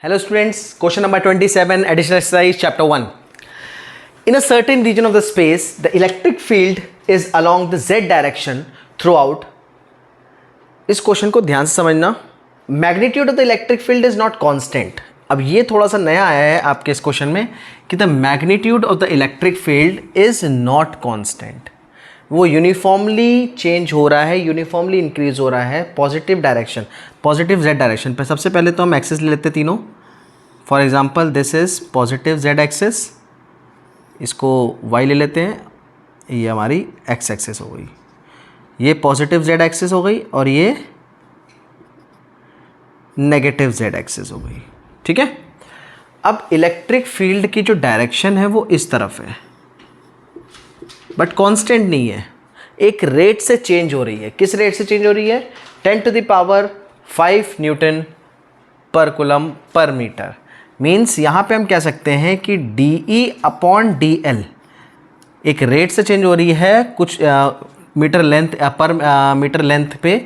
Hello students, question number 27, additional exercise, chapter 1. In a certain region of the space, the electric field is along the z direction throughout. इस question को ध्यान से समझना. Magnitude of the electric field is not constant. अब ये थोड़ा सा नया आया है आपके इस क्वेश्चन में कि the magnitude of the electric field is not constant. वो यूनिफॉर्मली चेंज हो रहा है, यूनिफॉर्मली इंक्रीज हो रहा है positive direction, positive z direction पे. सबसे पहले तो हम एक्सेस ले लेते तीनों. For example this is positive z axis, इसको वाई ले लेते हैं, ये हमारी एक्स एक्सेस हो गई, ये पॉजिटिव जेड एक्सेस हो गई और ये नेगेटिव जेड एक्सेस हो गई. ठीक है. अब इलेक्ट्रिक फील्ड की जो डायरेक्शन है वो इस तरफ है, बट कांस्टेंट नहीं है, एक रेट से चेंज हो रही है. किस रेट से चेंज हो रही है? 10⁵ न्यूटन पर कूलम पर मीटर. मीन्स यहाँ पे हम कह सकते हैं कि dE/dl एक रेट से चेंज हो रही है कुछ मीटर लेंथ पर मीटर लेंथ पे.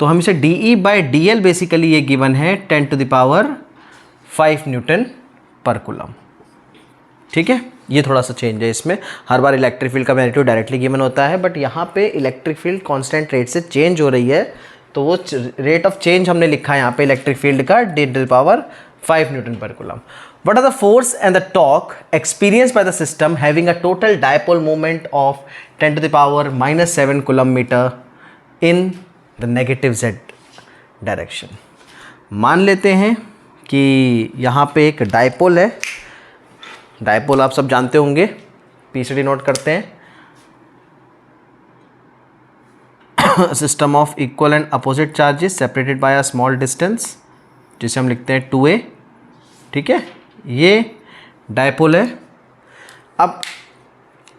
तो हम इसे dE/dl बेसिकली ये गिवन है 10⁵ न्यूटन पर कूलम. ठीक है. ये थोड़ा सा चेंज है इसमें. हर बार इलेक्ट्रिक फील्ड का मैग्नीट्यूड डायरेक्टली गिवन होता है, बट यहाँ पे इलेक्ट्रिक फील्ड कांस्टेंट रेट से चेंज हो रही है, तो वो रेट ऑफ चेंज हमने लिखा है यहाँ पे इलेक्ट्रिक फील्ड का 10⁵ न्यूटन पर coulomb. What are the force and the torque experienced by the system having a total dipole moment of 10⁻⁻7 coulomb-metre in the negative z direction? मान लेते हैं कि यहाँ पे एक डायपोल है. डायपोल आप सब जानते होंगे, पीसीडी नोट करते हैं. System of equal and opposite charges separated by a small distance, जिसे हम लिखते हैं 2a. ठीक है. ये डायपोल है. अब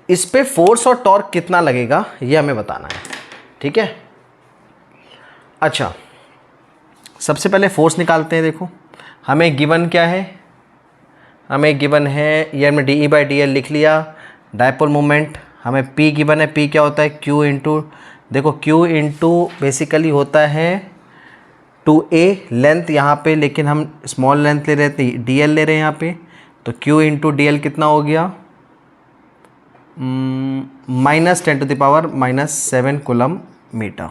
इस पे फोर्स और टॉर्क कितना लगेगा ये हमें बताना है. ठीक है. अच्छा, सबसे पहले फोर्स निकालते हैं. देखो हमें गिवन क्या है, हमें गिवन है, ये हमने dE/dl लिख लिया. डायपोल मोमेंट हमें P गिवन है. P क्या होता है? Q इंटू, देखो Q इंटू बेसिकली होता है 2a लेंथ यहाँ पे, लेकिन हम स्मॉल लेंथ ले रहे थे, dl ले रहे हैं यहाँ पे, तो Q इंटू dl कितना हो गया? -10⁻⁻7 कूलम-मीटर.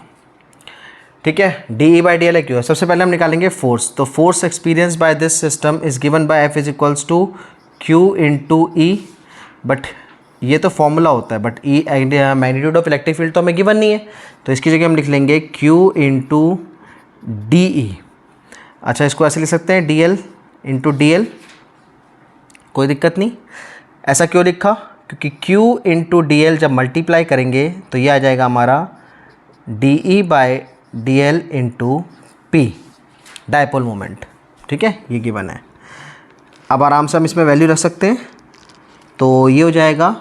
ठीक है. dE/dl है, Q है. सबसे पहले हम निकालेंगे फोर्स. तो force experience by this system is given by F = Q into E. But ये तो फॉर्मूला होता है, but E magnitude of electric field तो हमें गिवन नहीं है, तो इसकी जगह हम लिख लेंगे Q इंटू DE. अच्छा, इसको ऐसे लिख सकते हैं dl इंटू dl, कोई दिक्कत नहीं. ऐसा क्यों लिखा? क्योंकि Q इंटू dl जब मल्टीप्लाई करेंगे तो ये आ जाएगा हमारा dE/dl into P, dipole moment. ठीक है. ये गिवन है. अब आराम से हम इसमें वैल्यू रख सकते हैं, तो ये हो जाएगा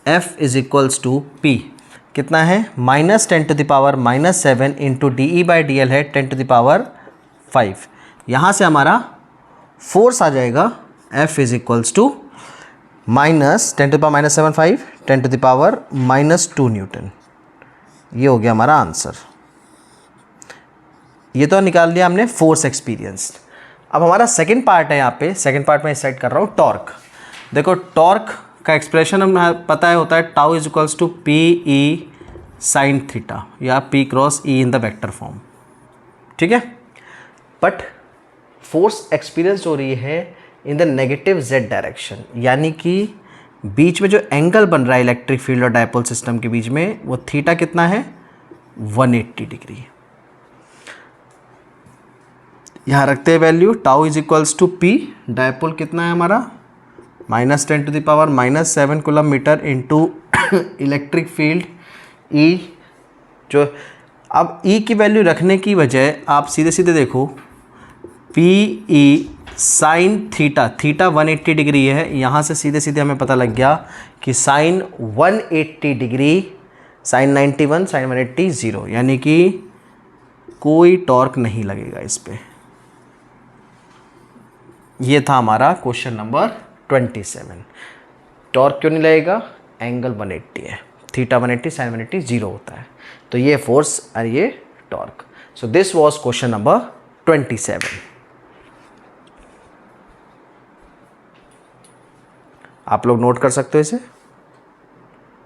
F = P. कितना है? -10⁻⁻7 इंटू dE/dl है 10⁵. यहाँ से हमारा फोर्स आ जाएगा F = -10⁻⁻7 10⁻⁻2 न्यूटन. ये हो गया हमारा आंसर. ये तो निकाल लिया हमने फोर्स एक्सपीरियंस. अब हमारा सेकंड पार्ट है यहाँ पे. सेकंड पार्ट में सेट कर रहा हूँ टॉर्क. देखो टॉर्क का एक्सप्रेशन हमें पता है, होता है τ = PE sin थीटा या P cross E in the vector form. ठीक है. बट फोर्स एक्सपीरियंस हो रही है in the negative z direction, यानी कि बीच में जो एंगल बन रहा है इलेक्ट्रिक फील्ड और डायपोल सिस्टम के बीच में, वो थीटा कितना है? 180 डिग्री. यहाँ रखते हैं वैल्यू. τ = P, डायपोल कितना है हमारा? -10⁻⁻7 coulomb-metre into electric field E. जो अब E की वैल्यू रखने की वजह आप सीधे सीधे देखो, PE sine theta, theta 180 degree है. यहाँ से सीधे सीधे हमें पता लग गया कि साइन 180 डिग्री, साइन 91, साइन 180 0, यानी कि कोई टॉर्क नहीं लगेगा इस पर. ये था हमारा क्वेश्चन नंबर 27. टॉर्क क्यों नहीं लगेगा? एंगल 180 है, थीटा 180, साइन 180 0 होता है. तो ये फोर्स और ये torque. So this was question number 27. आप लोग नोट कर सकते हो इसे.